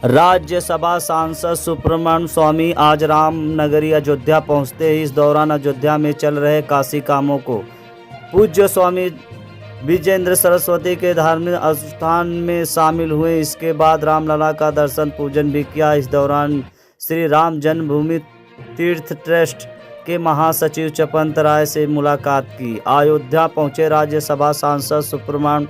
राज्यसभा सांसद सुब्रमण्यम स्वामी आज राम नगरी अयोध्या पहुंचते ही इस दौरान अयोध्या में चल रहे काशी कामों को पूज्य स्वामी विजेंद्र सरस्वती के धार्मिक अनुष्ठान में शामिल हुए। इसके बाद रामलला का दर्शन पूजन भी किया। इस दौरान श्री राम जन्मभूमि तीर्थ ट्रस्ट के महासचिव चपंत राय से मुलाकात की। अयोध्या पहुंचे राज्यसभा सांसद सुब्रमण्यम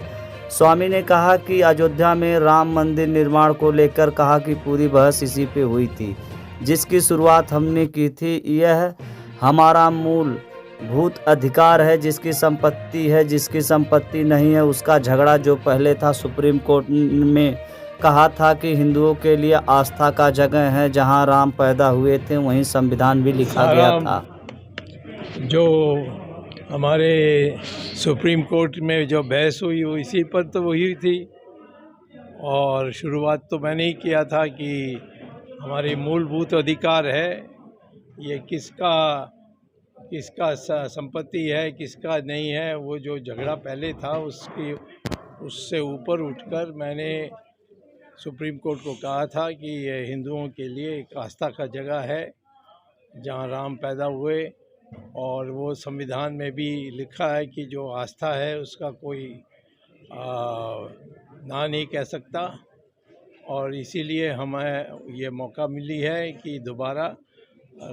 स्वामी ने कहा कि अयोध्या में राम मंदिर निर्माण को लेकर कहा कि पूरी बहस इसी पे हुई थी, जिसकी शुरुआत हमने की थी। यह हमारा मूलभूत अधिकार है। जिसकी संपत्ति है, जिसकी संपत्ति नहीं है, उसका झगड़ा जो पहले था। सुप्रीम कोर्ट में कहा था कि हिंदुओं के लिए आस्था का जगह है। जहां राम पैदा हुए थे वहीं संविधान भी लिखा गया था। जो हमारे सुप्रीम कोर्ट में जो बहस हुई वो इसी पर तो वही थी, और शुरुआत तो मैंने ही किया था कि हमारी मूलभूत अधिकार है, ये किसका संपत्ति है किसका नहीं है। वो जो झगड़ा पहले था उससे ऊपर उठकर मैंने सुप्रीम कोर्ट को कहा था कि ये हिंदुओं के लिए एक आस्था का जगह है जहाँ राम पैदा हुए, और वो संविधान में भी लिखा है कि जो आस्था है उसका कोई ना नहीं कह सकता। और इसीलिए हमें ये मौका मिली है कि दोबारा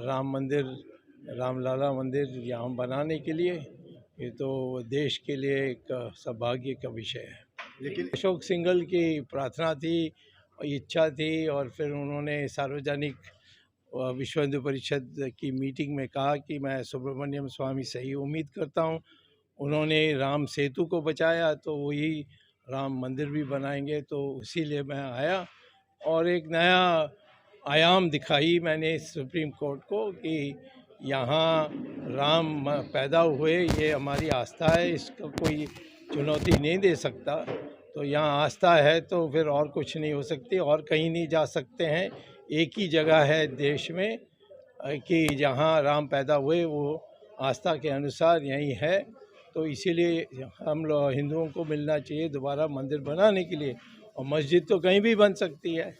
राम मंदिर, रामलला मंदिर यहाँ बनाने के लिए। ये तो देश के लिए एक सौभाग्य का विषय है। लेकिन अशोक सिंघल की प्रार्थना थी, इच्छा थी, और फिर उन्होंने सार्वजनिक विश्व हिंदू परिषद की मीटिंग में कहा कि मैं सुब्रमण्यम स्वामी से ही उम्मीद करता हूँ। उन्होंने राम सेतु को बचाया तो वही राम मंदिर भी बनाएंगे, तो इसीलिए मैं आया और एक नया आयाम दिखाई मैंने सुप्रीम कोर्ट को कि यहाँ राम पैदा हुए, ये हमारी आस्था है, इसका कोई चुनौती नहीं दे सकता। तो यहाँ आस्था है तो फिर और कुछ नहीं हो सकती, और कहीं नहीं जा सकते हैं। एक ही जगह है देश में कि जहाँ राम पैदा हुए, वो आस्था के अनुसार यही है। तो इसीलिए हम लोग हिंदुओं को मिलना चाहिए दोबारा मंदिर बनाने के लिए। और मस्जिद तो कहीं भी बन सकती है,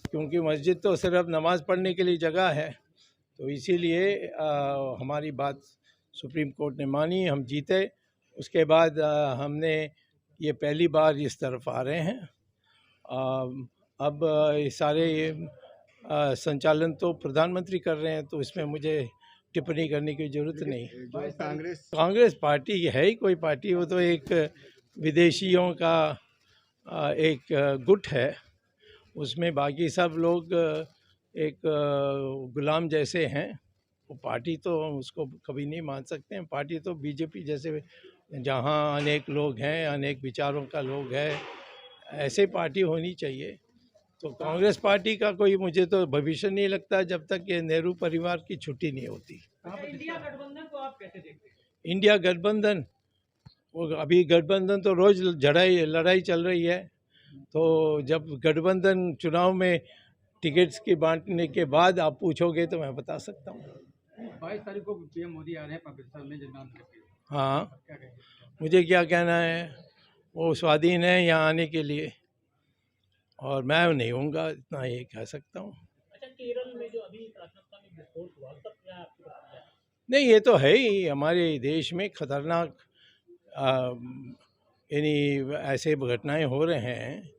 क्योंकि मस्जिद तो सिर्फ नमाज़ पढ़ने के लिए जगह है। तो इसीलिए हमारी बात सुप्रीम कोर्ट ने मानी, हम जीते। उसके बाद हमने ये पहली बार इस तरफ आ रहे हैं। अब ये सारे संचालन तो प्रधानमंत्री कर रहे हैं, तो इसमें मुझे टिप्पणी करने की जरूरत नहीं। कांग्रेस पार्टी है ही कोई पार्टी, वो तो एक विदेशियों का एक गुट है। उसमें बाकी सब लोग एक गुलाम जैसे हैं। वो पार्टी तो उसको कभी नहीं मान सकते हैं। पार्टी तो बीजेपी जैसे, जहाँ अनेक लोग हैं, अनेक विचारों का लोग है, ऐसे पार्टी होनी चाहिए। तो कांग्रेस पार्टी का कोई मुझे तो भविष्य नहीं लगता जब तक ये नेहरू परिवार की छुट्टी नहीं होती। इंडिया गठबंधन को आप कैसे देखते हैं? इंडिया गठबंधन, वो अभी गठबंधन तो रोज लड़ाई चल रही है। तो जब गठबंधन चुनाव में टिकट्स की बांटने के बाद आप पूछोगे तो मैं बता सकता हूँ। 22 तारीख को पीएम मोदी आ रहे हैं पाकिस्तान में जनगान करके। हाँ, क्या कहेंगे? मुझे क्या कहना है, वो स्वाधीन है यहाँ आने के लिए, और मैं नहीं हूँगा, इतना ये कह सकता हूँ। अच्छा, केरल में जो अभी प्राथमिकता में विस्फोट हुआ, तब क्या आपकी बात है? नहीं, ये तो है ही, हमारे देश में खतरनाक यानी ऐसे घटनाएं हो रहे हैं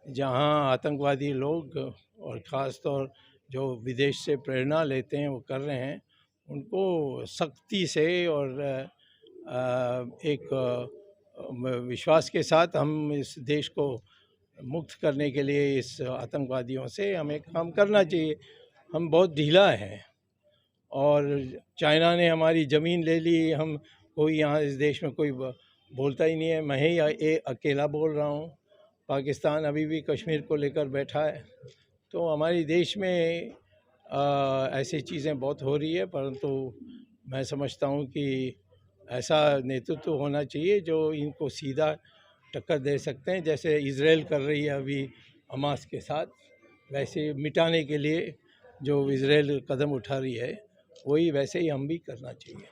जहां आतंकवादी लोग, और ख़ास तौर जो विदेश से प्रेरणा लेते हैं वो कर रहे हैं। उनको सख्ती से और एक विश्वास के साथ हम इस देश को मुक्त करने के लिए इस आतंकवादियों से हमें काम करना चाहिए। हम बहुत ढीला हैं, और चाइना ने हमारी ज़मीन ले ली, हम कोई यहाँ इस देश में कोई बोलता ही नहीं है। मैं ही अकेला बोल रहा हूँ। पाकिस्तान अभी भी कश्मीर को लेकर बैठा है। तो हमारे देश में ऐसी चीज़ें बहुत हो रही है, परंतु मैं समझता हूँ कि ऐसा नेतृत्व होना चाहिए जो इनको सीधा टक्कर दे सकते हैं। जैसे इजराइल कर रही है अभी हमास के साथ, वैसे मिटाने के लिए जो इजराइल कदम उठा रही है, वही वैसे ही हम भी करना चाहिए।